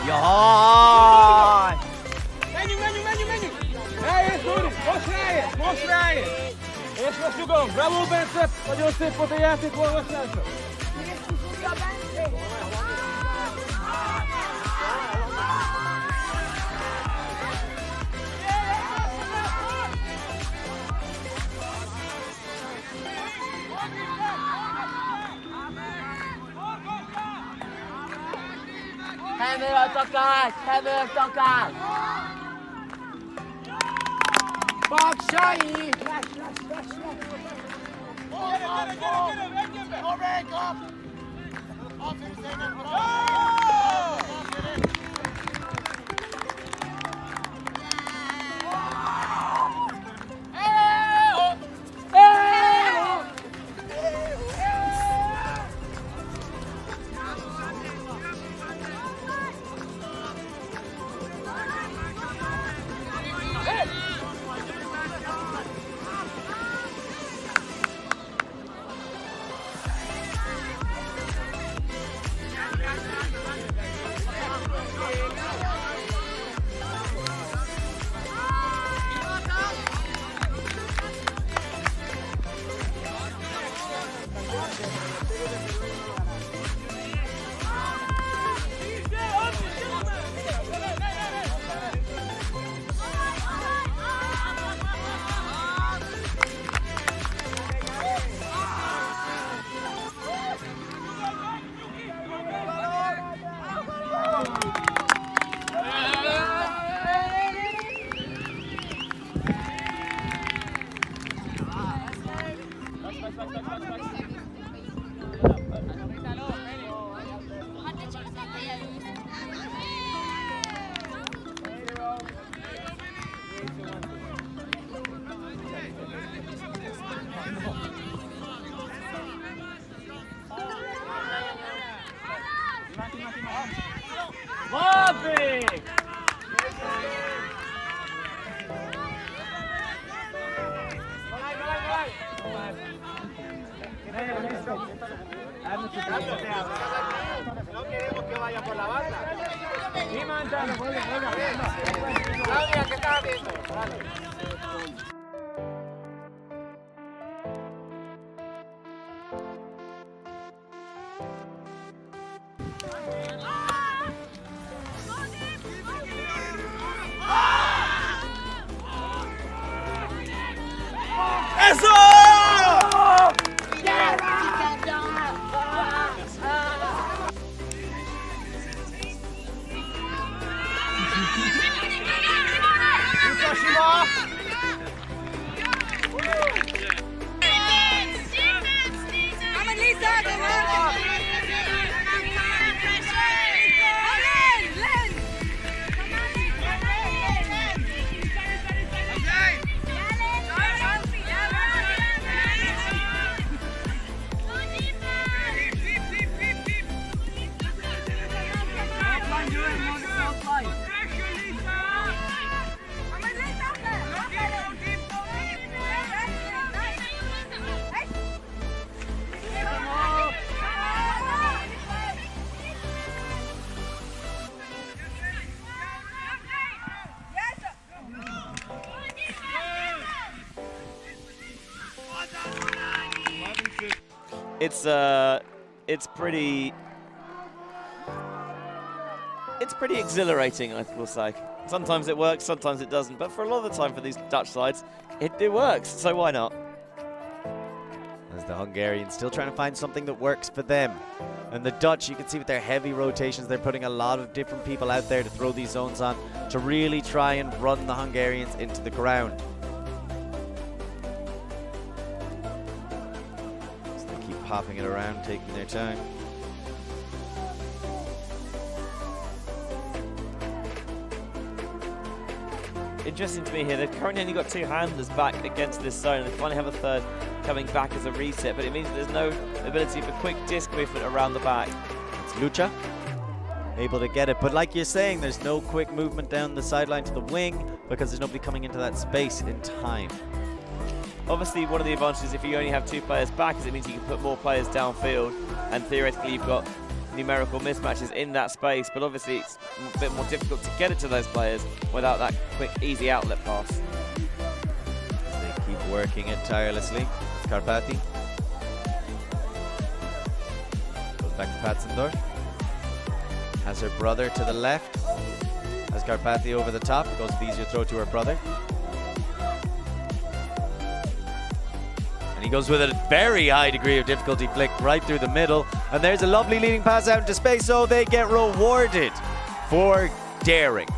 Jaj! Menjünk! Ráérsz, Dóri! Most ráérsz! És most nyugalom! Bravo, Bence! Nagyon szép volt a játék, olvasásra! Hevőltakás! Paksai! No queremos que vaya por la banda. Sí, Manzano, venga. Claudia, ¿qué estás viendo? ¡Eso! It's pretty exhilarating, I will say. Sometimes it works, sometimes it doesn't, but for a lot of the time for these Dutch sides, it works, so why not? As the Hungarians still trying to find something that works for them. And the Dutch, you can see with their heavy rotations, they're putting a lot of different people out there to throw these zones on to really try and run the Hungarians into the ground. So they keep popping it around, taking their time. Interesting to me here, they've currently only got 2 handlers back against this zone, and they finally have a third coming back as a reset, but it means there's no ability for quick disc movement around the back. It's Lucha, able to get it, but like you're saying, there's no quick movement down the sideline to the wing because there's nobody coming into that space in time. Obviously, one of the advantages if you only have 2 players back is it means you can put more players downfield, and theoretically you've got numerical mismatches in that space, but obviously it's a bit more difficult to get it to those players without that quick, easy outlet pass. They keep working it tirelessly. It's Karpati. Goes back to Patzendorf. Has her brother to the left. Has Karpati over the top. Goes with the easier throw to her brother. He goes with a very high degree of difficulty flick right through the middle. And there's a lovely leading pass out into space, so they get rewarded for daring.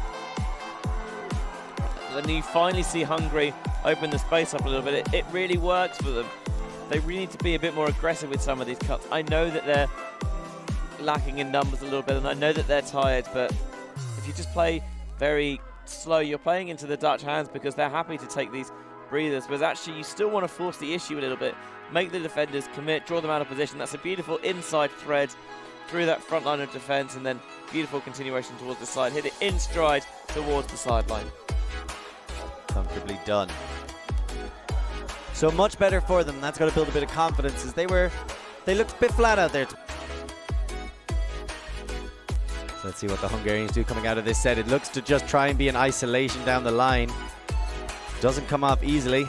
Then you finally see Hungary open the space up a little bit. It really works for them. They really need to be a bit more aggressive with some of these cuts. I know that they're lacking in numbers a little bit, and I know that they're tired, but if you just play very slow, you're playing into the Dutch hands because they're happy to take these breathers, but actually you still want to force the issue a little bit, make the defenders commit, draw them out of position. That's a beautiful inside thread through that front line of defense, and then beautiful continuation towards the side, hit it in stride towards the sideline. Comfortably done. So much better for them. That's got to build a bit of confidence, as they looked a bit flat out there. So let's see what the Hungarians do coming out of this set. It looks to just try and be in isolation down the line. Doesn't come off easily.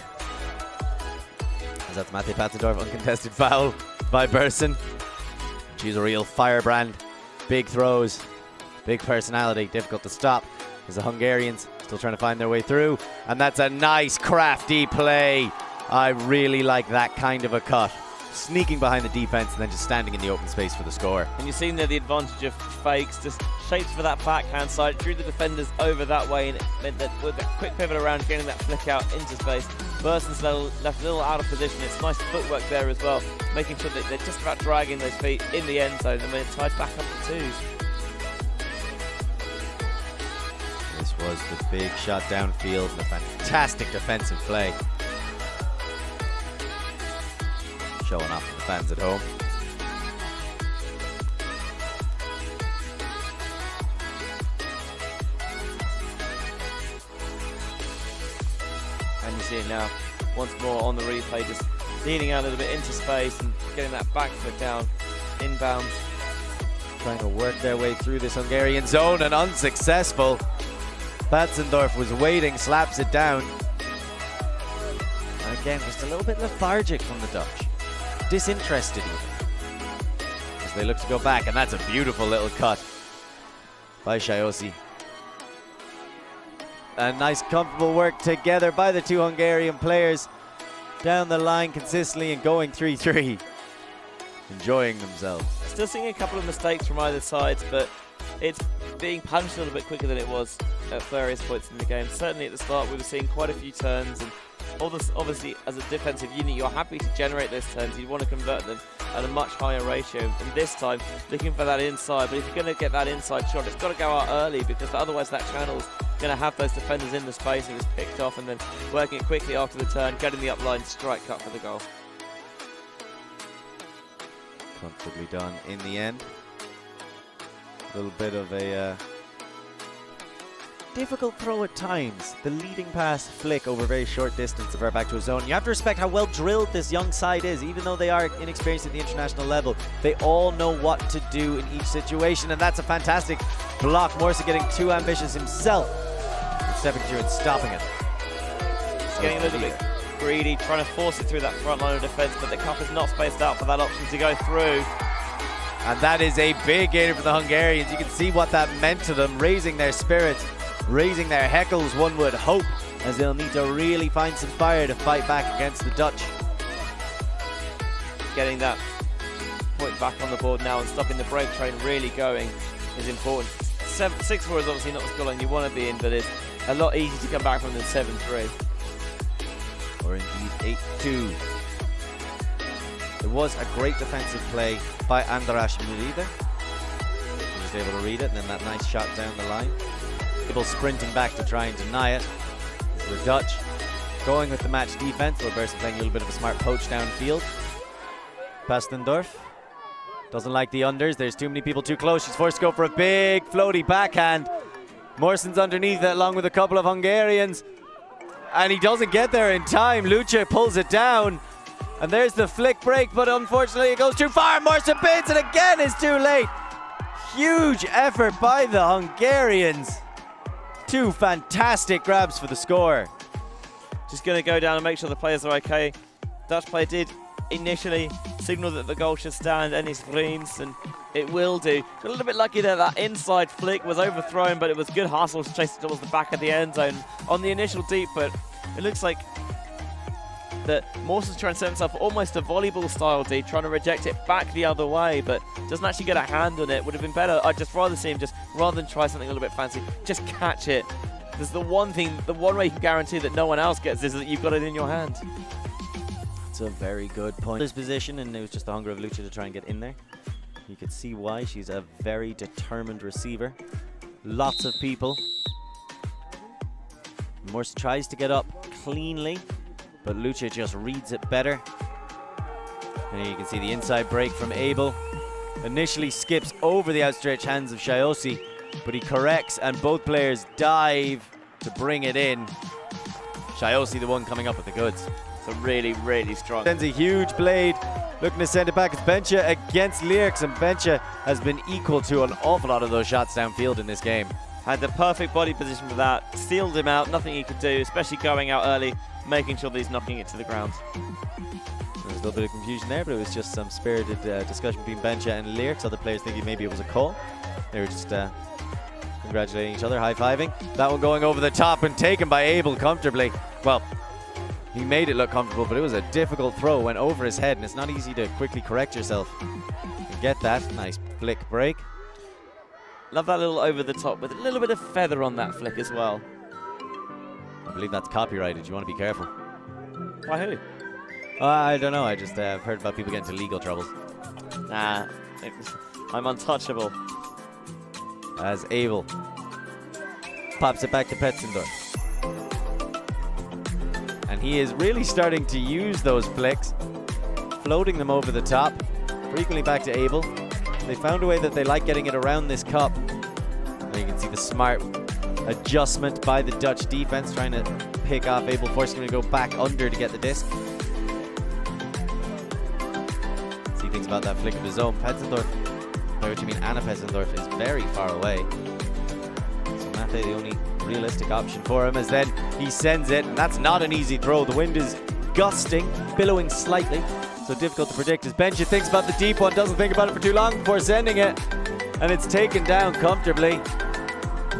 As that's Matej Patzendorf, uncontested foul by Burson. She's a real firebrand. Big throws, big personality, difficult to stop. As the Hungarians still trying to find their way through. And that's a nice, crafty play. I really like that kind of a cut. Sneaking behind the defense and then just standing in the open space for the score. And you've seen there the advantage of fakes, just shapes for that backhand side, drew the defenders over that way, and it meant that with that quick pivot around, getting that flick out into space, Burson's left a little out of position. It's nice footwork there as well, making sure that they're just about dragging those feet in the end zone, and then it ties back up to 2s. This was the big shot downfield and a fantastic defensive play. Showing off to the fans at home. And you see it now, once more on the replay, just leaning out a little bit into space and getting that back foot down, inbounds. Trying to work their way through this Hungarian zone and unsuccessful. Patzendorf was waiting, slaps it down. And again, just a little bit lethargic from the Dutch. Disinterested even. As they look to go back, and that's a beautiful little cut by Shayosi. A nice comfortable work together by the 2 Hungarian players. Down the line consistently and going 3-3. Enjoying themselves. Still seeing a couple of mistakes from either side, but it's being punished a little bit quicker than it was at various points in the game. Certainly at the start we were seeing quite a few turns, and obviously as a defensive unit you're happy to generate those turns. You want to convert them at a much higher ratio, and this time looking for that inside. But if you're going to get that inside shot, it's got to go out early, because otherwise that channel's going to have those defenders in the space, and it's picked off, and then working it quickly after the turn, getting the upline strike cut for the goal. Comfortably done in the end. A little bit of a difficult throw at times. The leading pass flick over a very short distance of her back to a zone. You have to respect how well drilled this young side is. Even though they are inexperienced at the international level, they all know what to do in each situation, and that's a fantastic block. Morrison getting too ambitious himself, stepping through and stopping it. He's getting a little bit greedy, trying to force it through that front line of defense, but the cup is not spaced out for that option to go through. And that is a big gainer for the Hungarians. You can see what that meant to them, raising their spirits, raising their heckles, one would hope, as they'll need to really find some fire to fight back against the Dutch. getting that point back on the board now and stopping the break train really going is important. 6-4 is obviously not the scoreline you want to be in, but it's a lot easier to come back from than 7-3. Or indeed 8-2. It was a great defensive play by Andras Murida. He was able to read it, and then that nice shot down the line. People sprinting back to try and deny it. The Dutch going with the match defense. Wilberson playing a little bit of a smart poach downfield. Pastendorf doesn't like the unders. There's too many people too close. She's forced to go for a big floaty backhand. Morrison's underneath it along with a couple of Hungarians. And he doesn't get there in time. Luce pulls it down. And there's the flick break, but unfortunately it goes too far. Morrison bins it again, is too late. Huge effort by the Hungarians. Two fantastic grabs for the score. Just going to go down and make sure the players are okay. Dutch player did initially signal that the goal should stand, and his Vriends, and it will do. A little bit lucky there, that inside flick was overthrown, but it was good hustle to chase it towards the back of the end zone on the initial deep, but it looks like that Mawson's trying to set himself almost a volleyball style D, trying to reject it back the other way, but doesn't actually get a hand on it. Would have been better. I'd just rather see him just, rather than try something a little bit fancy, just catch it. There's the one thing, the one way you can guarantee that no one else gets is that you've got it in your hand. It's a very good point. This position, and it was just the hunger of Luce to try and get in there. You could see why. She's a very determined receiver. Lots of people. Morse tries to get up cleanly, but Luce just reads it better. And here you can see the inside break from Abel. Initially skips over the outstretched hands of Shayosi, but he corrects and both players dive to bring it in. Shayosi the one coming up with the goods. So really, really strong. Sends a huge blade, looking to send it back. It's Bencha against Lyrics, and Bencha has been equal to an awful lot of those shots downfield in this game. Had the perfect body position for that, sealed him out, nothing he could do, especially going out early, making sure that he's knocking it to the ground. There was a little bit of confusion there, but it was just some spirited discussion between Bencha and Lyrics. Other players thinking maybe it was a call. They were just congratulating each other, high-fiving. That one going over the top and taken by Abel comfortably. Well, he made it look comfortable, but it was a difficult throw. Went over his head, and it's not easy to quickly correct yourself and get that. Nice flick break. Love that little over the top with a little bit of feather on that flick as well. I believe that's copyrighted. You want to be careful. By who? I don't know. I just have heard about people getting into legal troubles. Nah, I'm untouchable. As Abel pops it back to Petzendorf. And he is really starting to use those flicks, floating them over the top, frequently back to Abel. They found a way that they like getting it around this cup. And you can see the smart adjustment by the Dutch defense, trying to pick off Abel, forcing him to go back under to get the disc. See things about that flick of his own. Petzendorf, by which you mean Anna Petzendorf, is very far away. So Mate, the only realistic option for him, as then he sends it, and that's not an easy throw. The wind is gusting, billowing slightly, so difficult to predict as Benja thinks about the deep one, doesn't think about it for too long before sending it, and it's taken down comfortably.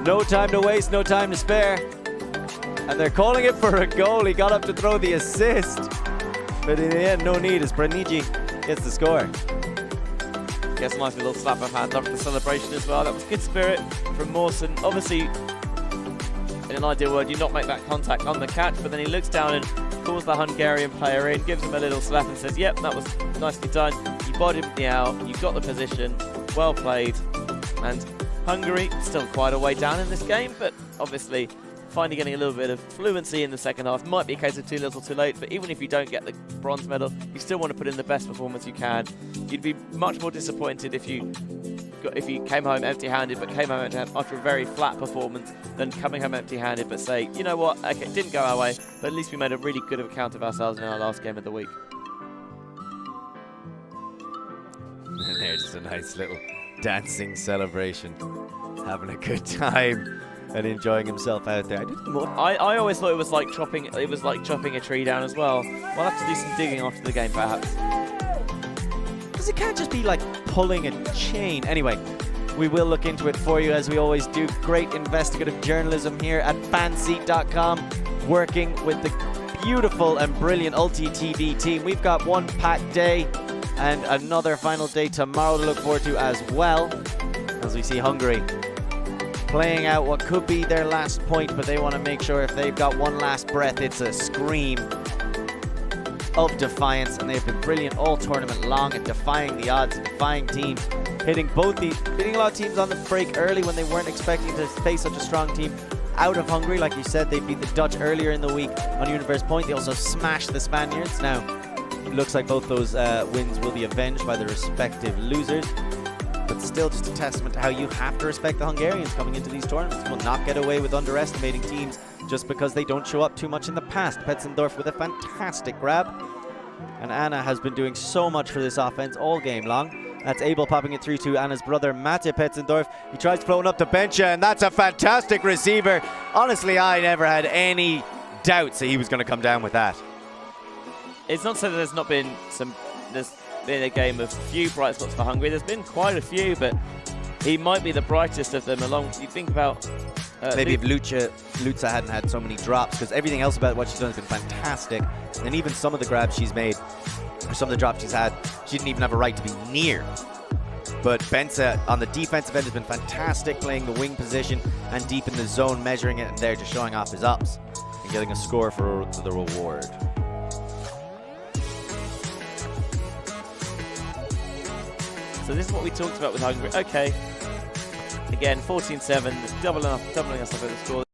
No time to waste, no time to spare, and they're calling it for a goal. He got up to throw the assist, but in the end, no need, as Branigi gets the score. Gets a nice little slap of hand after the celebration as well. That was good spirit from Mawson. Obviously, in an ideal world, you not make that contact on the catch, but then he looks down and calls the Hungarian player in, gives him a little slap and says, yep, that was nicely done. You bodied me out, you got the position, well played. And Hungary still quite a way down in this game, but obviously finally getting a little bit of fluency in the second half. Might be a case of too little too late, but even if you don't get the bronze medal, you still want to put in the best performance you can. You'd be much more disappointed if you came home empty-handed, but came home empty-handed after a very flat performance, than coming home empty-handed, but say, you know what, okay, it didn't go our way, but at least we made a really good account of ourselves in our last game of the week. And there's just a nice little dancing celebration, having a good time and enjoying himself out there. I always thought it was like chopping a tree down as well. We'll have to do some digging after the game, perhaps. Because it can't just be like pulling a chain. Anyway, we will look into it for you, as we always do. Great investigative journalism here at fanseat.com, working with the beautiful and brilliant Ulti TV team. We've got one packed day And another final day tomorrow to look forward to as well, as we see Hungary playing out what could be their last point, but they want to make sure if they've got one last breath, it's a scream of defiance, and they've been brilliant all tournament long at defying the odds, defying teams, hitting a lot of teams on the break early when they weren't expecting to face such a strong team out of Hungary. Like you said, they beat the Dutch earlier in the week on Universe Point. They also smashed the Spaniards. Now, it looks like both those wins will be avenged by the respective losers, but still just a testament to how you have to respect the Hungarians coming into these tournaments. Will not get away with underestimating teams just because they don't show up too much in the past. Petzendorf with a fantastic grab, and Anna has been doing so much for this offense all game long. That's Abel popping it through to Anna's brother, Matej Petzendorf. He tries floating up to Bencha, and that's a fantastic receiver. Honestly, I never had any doubts that he was going to come down with that. It's not so that there's not been there's been a game of few bright spots for Hungary. There's been quite a few, but he might be the brightest of them along. You think about... maybe if Lutza hadn't had so many drops, because everything else about what she's done has been fantastic. And even some of the grabs she's made, or some of the drops she's had, she didn't even have a right to be near. But Benza on the defensive end has been fantastic, playing the wing position and deep in the zone, measuring it, and there just showing off his ups and getting a score for the reward. So this is what we talked about with Hungary. Okay, again, 14-7, doubling us up at the score.